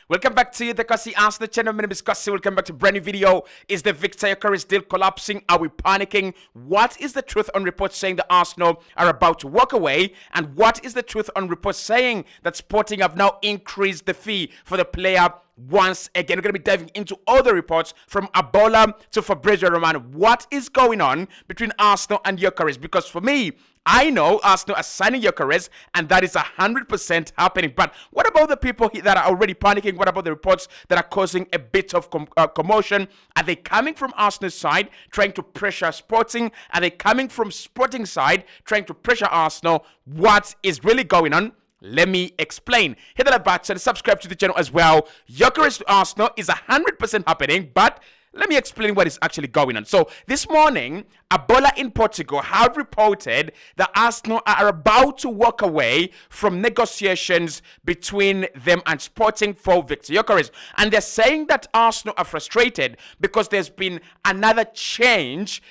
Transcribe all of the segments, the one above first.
Welcome back to the Cossy Arsenal channel. My name is Cossy. Welcome back to a brand new video. Is the Viktor Gyokerez deal collapsing? Are we panicking? What is the truth on reports saying that Arsenal are about to walk away? And what is the truth on reports saying that Sporting have now increased the fee for the player once again? We're going to be diving into all the reports from Abola to Fabrizio Romano. What is going on between Arsenal and Gyokerez? Because for me, I know Arsenal are signing Gyokerez, and that is 100% happening. But what about the people that are already panicking? What about the reports that are causing a bit of commotion? Are they coming from Arsenal's side, trying to pressure Sporting? Are they coming from Sporting side, trying to pressure Arsenal? What is really going on? Let me explain. Hit that like button, subscribe to the channel as well. Gyokerez to Arsenal is 100% happening, but let me explain what is actually going on. So this morning, Abola in Portugal have reported that Arsenal are about to walk away from negotiations between them and Sporting for Viktor Gyokerez. And they're saying that Arsenal are frustrated because there's been another change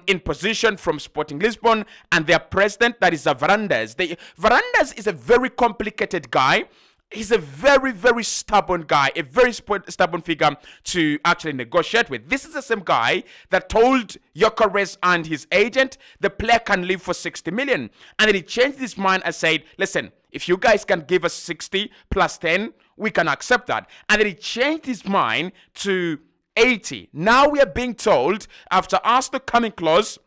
in position from Sporting Lisbon and their president, that is Varandas. Varandas is a very complicated guy. He's a very, very stubborn guy, a very stubborn figure to actually negotiate with. This is the same guy that told Gyokerez and his agent the player can leave for 60 million. And then he changed his mind and said, listen, if you guys can give us 60 plus 10, we can accept that. And then he changed his mind to 80. Now we are being told, after Arsenal coming close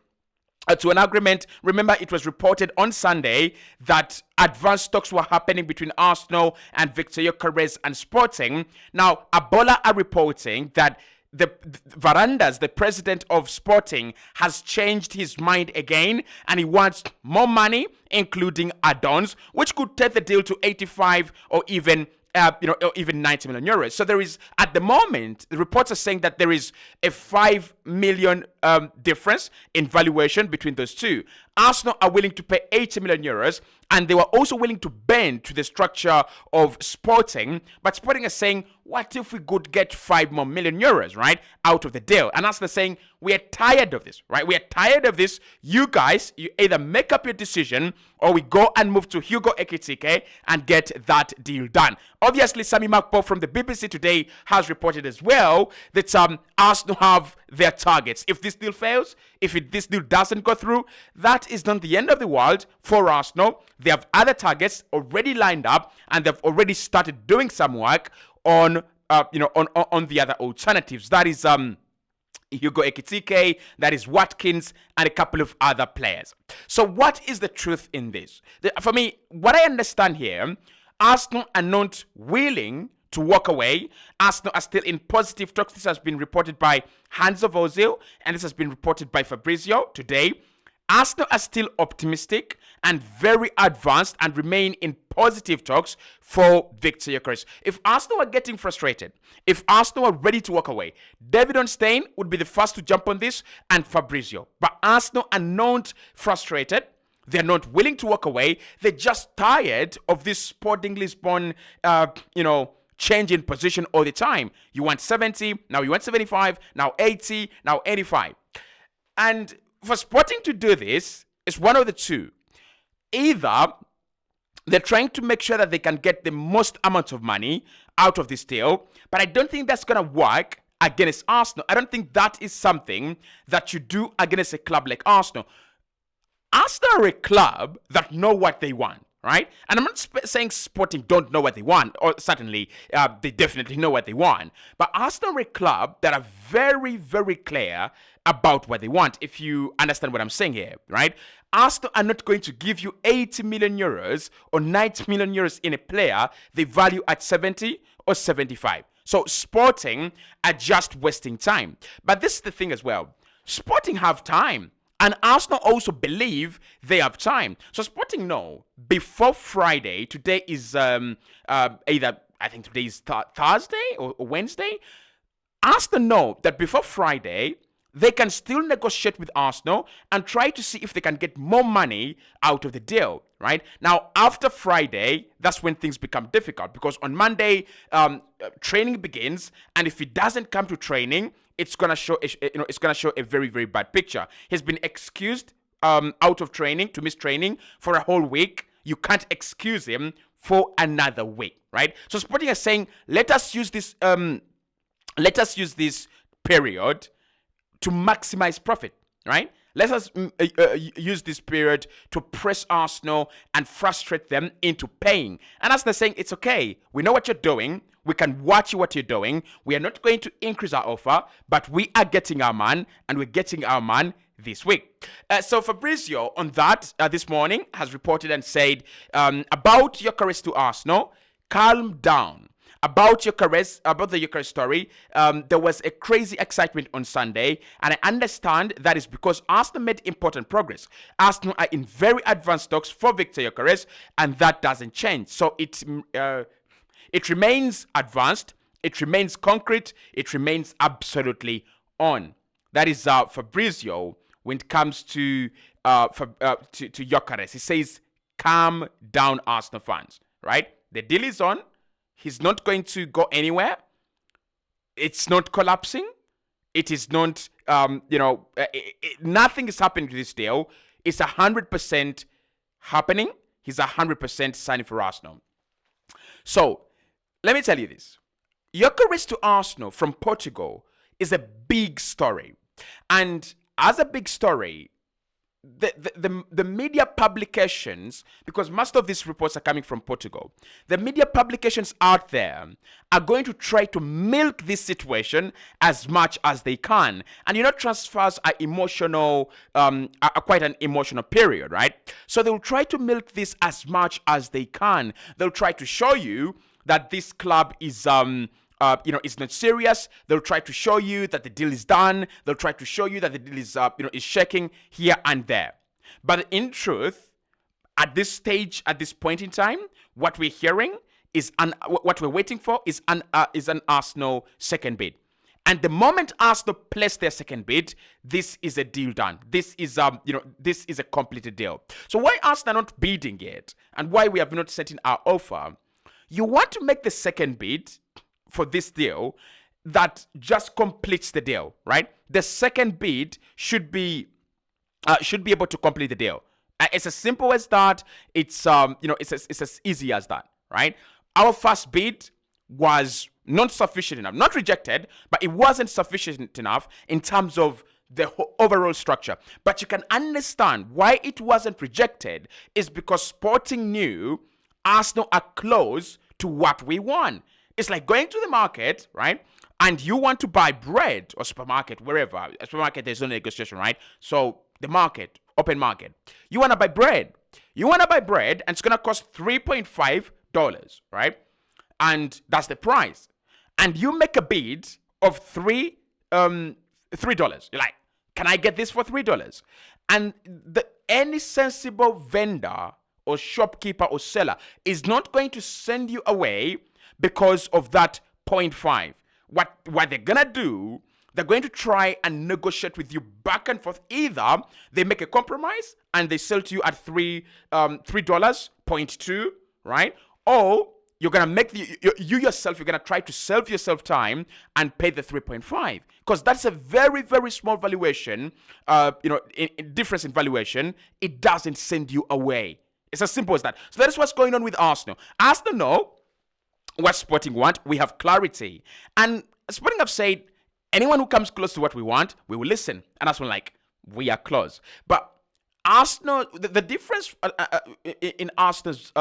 to an agreement. Remember, it was reported on Sunday that advanced talks were happening between Arsenal and Viktor Gyokerez and Sporting. Now, Abola are reporting that the Varandas, the president of Sporting, has changed his mind again, and he wants more money, including add-ons, which could take the deal to 85 or even even 90 million euros. So there is, at the moment, the reports are saying that there is a 5 million difference in valuation between those two. Arsenal are willing to pay 80 million euros, and they were also willing to bend to the structure of Sporting, but Sporting is saying, what if we could get 5 more million euros, right, out of the deal? And Arsenal is saying, we are tired of this, right? We are tired of this. You guys, you either make up your decision or we go and move to Hugo Ekitike and get that deal done. Obviously, Sami Makpo from the BBC today has reported as well that Arsenal have their targets. If this deal fails, if this deal doesn't go through, that is not the end of the world for Arsenal. They have other targets already lined up, and they've already started doing some work on the other alternatives. That is Hugo Ekitike, that is Watkins, and a couple of other players. So what is the truth in this? For me, what I understand here, Arsenal are not willing to walk away. Arsenal are still in positive talks. This has been reported by Hans of Ozil, and this has been reported by Fabrizio today. Arsenal are still optimistic and very advanced and remain in positive talks for Viktor Gyokerez. If Arsenal are getting frustrated, if Arsenal are ready to walk away, David Onstein would be the first to jump on this, and Fabrizio. But Arsenal are not frustrated. They're not willing to walk away. They're just tired of this Sporting Lisbon, change in position all the time. You want 70, now you want 75, now 80, now 85. And for Sporting to do this, it's one of the two. Either they're trying to make sure that they can get the most amount of money out of this deal, but I don't think that's going to work against Arsenal. I don't think that is something that you do against a club like Arsenal. Arsenal are a club that know what they want, right? And I'm not saying Sporting don't know what they want, or certainly they definitely know what they want. But Arsenal are a club that are very, very clear about what they want, if you understand what I'm saying here, right? Arsenal are not going to give you 80 million euros or 90 million euros in a player they value at 70 or 75. So Sporting are just wasting time. But this is the thing as well. Sporting have time. And Arsenal also believe they have time. So Sporting know before Friday, today is either, I think today is Thursday or Wednesday. Arsenal know that before Friday, they can still negotiate with Arsenal and try to see if they can get more money out of the deal, right? Now, after Friday, that's when things become difficult, because on Monday, training begins, and if he doesn't come to training, it's gonna show a very, very bad picture. He's been excused out of training to miss training for a whole week. You can't excuse him for another week, right? So Sporting is saying, let us use this period to maximize profit, right? Let us use this period to press Arsenal and frustrate them into paying. And as they're saying, it's okay. We know what you're doing. We can watch what you're doing. We are not going to increase our offer, but we are getting our man, and we're getting our man this week. So Fabrizio on that this morning has reported and said about Gyokerez to Arsenal, calm down. About the Gyokerez story, there was a crazy excitement on Sunday, and I understand that is because Arsenal made important progress. Arsenal are in very advanced talks for Viktor Gyokerez, and that doesn't change. So it remains advanced, it remains concrete, it remains absolutely on. That is Fabrizio when it comes to Gyokerez. He says, calm down, Arsenal fans, right? The deal is on. He's not going to go anywhere. It's not collapsing. It is not, nothing is happening to this deal. It's 100% happening. He's 100% signing for Arsenal. So, let me tell you this. Gyokerez to Arsenal from Portugal is a big story. And as a big story, the media publications, because most of these reports are coming from Portugal, the media publications out there are going to try to milk this situation as much as they can. And transfers are emotional, are quite an emotional period, right? So they'll try to milk this as much as they can. They'll try to show you that this club is is not serious. They'll try to show you that the deal is done. They'll try to show you that the deal is, is shaking here and there. But in truth, at this stage, at this point in time, what we're hearing is what we're waiting for is an Arsenal second bid. And the moment Arsenal place their second bid, this is a deal done. This is this is a completed deal. So why Arsenal are not bidding yet, and why we have not sent in our offer? You want to make the second bid for this deal that just completes the deal, right? The second bid should be able to complete the deal. It's as simple as that. It's it's as easy as that, right? Our first bid was not sufficient enough, not rejected, but it wasn't sufficient enough in terms of the overall structure. But you can understand why it wasn't rejected is because Sporting knew Arsenal are close to what we want. It's like going to the market, right? And you want to buy bread or supermarket, wherever. A supermarket, there's no negotiation, right? So the market, open market. You want to buy bread. And it's going to cost $3.5, right? And that's the price. And you make a bid of $3. You're like, can I get this for $3? And any sensible vendor or shopkeeper or seller is not going to send you away because of that 0.5. What they're gonna do, they're going to try and negotiate with you back and forth. Either they make a compromise and they sell to you at $3, 0.2, right? Or you're gonna make you're gonna try to save yourself time and pay the 3.5, because that's a very, very small valuation. In difference in valuation, it doesn't send you away. It's as simple as that. So that is what's going on with Arsenal. Arsenal know what Sporting want. We have clarity. And Sporting have said, anyone who comes close to what we want, we will listen. And Arsenal like, we are close. But Arsenal, the difference in Arsenal's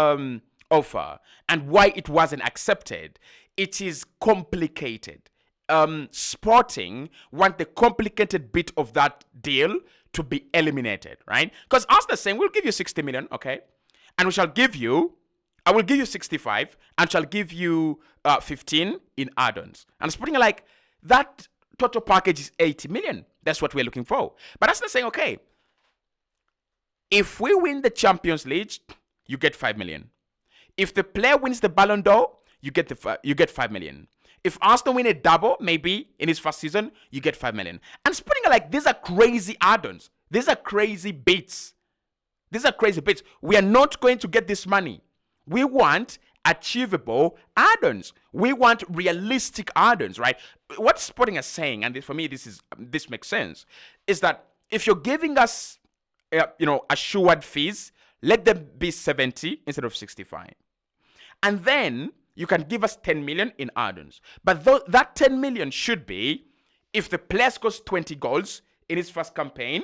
offer and why it wasn't accepted, it is complicated. Sporting want the complicated bit of that deal to be eliminated, right? Because Arsenal is saying, we'll give you 60 million, okay? And I will give you 65 and shall give you 15 in add-ons. And Sporting are like, that total package is 80 million. That's what we're looking for. But Arsenal saying, okay, if we win the Champions League, you get 5 million. If the player wins the Ballon d'Or, you get 5 million. If Arsenal win a double, maybe in his first season, you get 5 million. And Sporting are like, these are crazy add-ons. These are crazy bits. We are not going to get this money. We want achievable add-ons. We want realistic add-ons, right? What Sporting is saying, and for me this makes sense, is that if you're giving us, assured fees, let them be 70 instead of 65. And then you can give us 10 million in add-ons. But that 10 million should be, if the player scores 20 goals in his first campaign,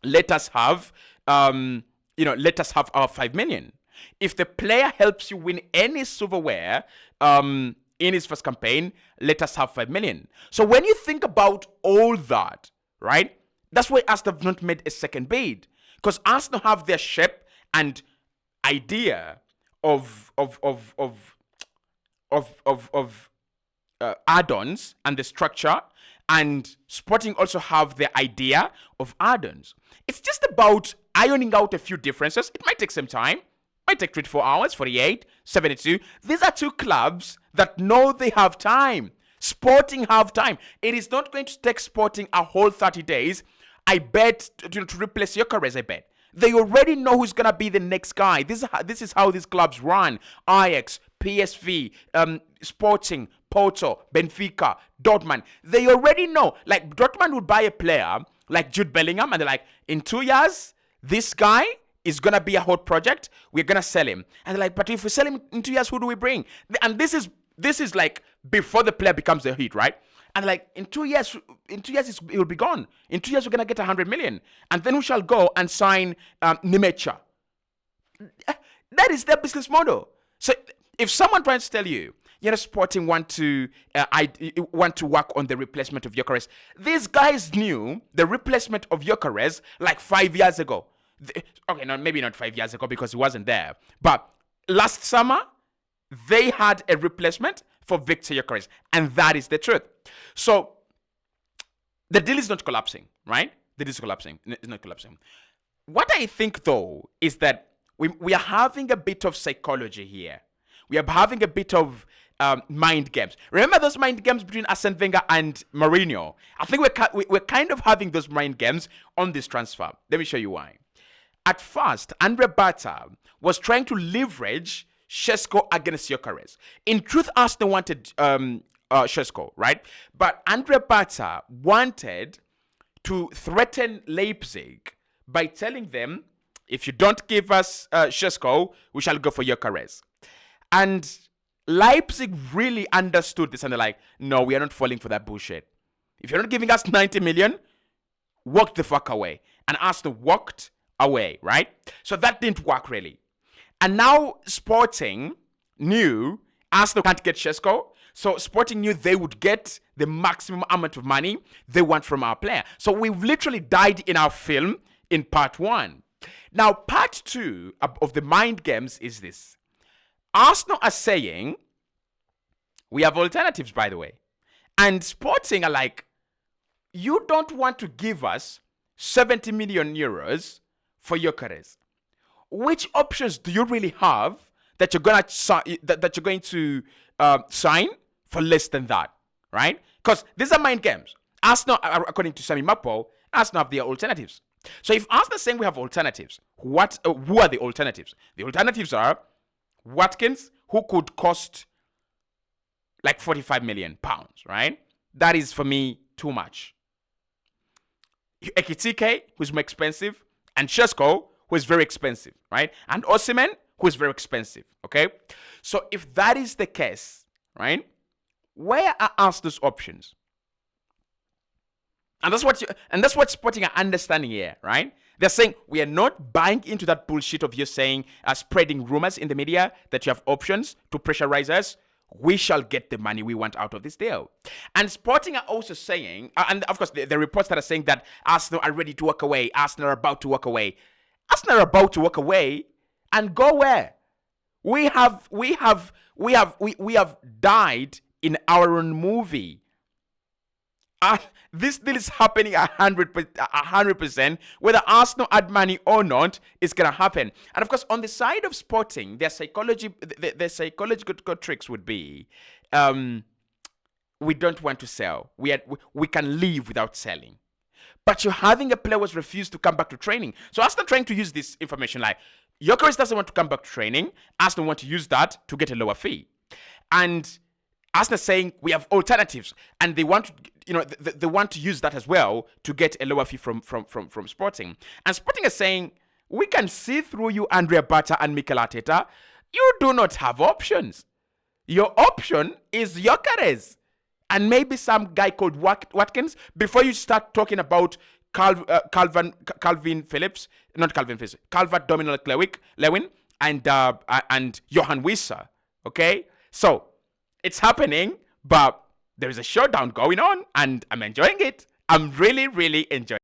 let us have our 5 million. If the player helps you win any silverware in his first campaign, let us have 5 million. So when you think about all that, right, that's why Arsenal have not made a second bid, because Arsenal have their shape and idea of add-ons and the structure, and Sporting also have the idea of add-ons. It's just about ironing out a few differences. It might take some time. It might take 24 hours, 48, 72. These are two clubs that know they have time. Sporting have time. It is not going to take Sporting a whole 30 days, I bet, to replace Gyokerez, I bet. They already know who's going to be the next guy. This is how these clubs run. Ajax, PSV, Sporting, Porto, Benfica, Dortmund. They already know. Like, Dortmund would buy a player like Jude Bellingham, and they're like, in 2 years, this guy is going to be a hot project. We're going to sell him. And they're like, but if we sell him in 2 years, who do we bring? And this is like before the player becomes a hit, right? And like, in 2 years, it will be gone. In 2 years, we're going to get 100 million. And then we shall go and sign Nimecha. That is their business model. So if someone tries to tell you, Sporting want to work on the replacement of Gyokerez, these guys knew the replacement of Gyokerez like 5 years ago. Okay, no, maybe not 5 years ago because he wasn't there. But last summer, they had a replacement for Viktor Gyokerez, and that is the truth. So the deal is not collapsing, right? The deal is collapsing. It's not collapsing. What I think, though, is that we are having a bit of psychology here. We are having a bit of mind games. Remember those mind games between Arsene Wenger and Mourinho? I think we're kind of having those mind games on this transfer. Let me show you why. At first, Andre Bata was trying to leverage Šeško against Gyokerez. In truth, Arsenal wanted Šeško, right? But Andre Bata wanted to threaten Leipzig by telling them, if you don't give us Šeško, we shall go for Gyokerez. And Leipzig really understood this, and they're like, no, we are not falling for that bullshit. If you're not giving us 90 million, walk the fuck away. And Arsenal walked away, right? So that didn't work really. And now Sporting knew Arsenal can't get Šeško, so Sporting knew they would get the maximum amount of money they want from our player. So we've literally died in our film in part 1. Now, part 2 of the mind games is this. Arsenal are saying, we have alternatives, by the way. And Sporting are like, you don't want to give us 70 million euros for Gyokerez. Which options do you really have that you're going to sign for less than that, right? Because these are mind games. Arsenal, according to Sami Mapo, Arsenal have their alternatives. So if Arsenal is saying we have alternatives, who are the alternatives? The alternatives are Watkins, who could cost like 45 million pounds, right? That is, for me, too much. Ekitike, who's more expensive, and Šeško, who is very expensive, right? And Osimhen, who is very expensive, okay? So if that is the case, right, where are Arsenal's options? And that's what Sporting are understanding here, right? They're saying, we are not buying into that bullshit of you saying, spreading rumors in the media that you have options to pressurize us. We shall get the money we want out of this deal. And Sporting are also saying, and of course the reports that are saying that Arsenal are ready to walk away, Arsenal are about to walk away. Arsenal are about to walk away and go where? We have died in our own movie. This deal is happening 100%. Whether Arsenal add money or not, it's gonna happen. And of course, on the side of Sporting, their psychological tricks would be, we don't want to sell. We can leave without selling. But you're having a player who's refused to come back to training. So Arsenal trying to use this information like, Gyokerez doesn't want to come back to training. Arsenal want to use that to get a lower fee. And Arsenal saying we have alternatives, and they want to, they want to use that as well to get a lower fee from Sporting. And Sporting is saying, we can see through you, Andrea Bata and Mikel Arteta. you do not have options. Your option is Gyokerez and maybe some guy called Watkins before you start talking about Calvin Phillips, not Calvin Phillips, Calvert Dominic Lewin and Johan Wissa. Okay? So it's happening, but there is a showdown going on and I'm enjoying it. I'm really, really enjoying it.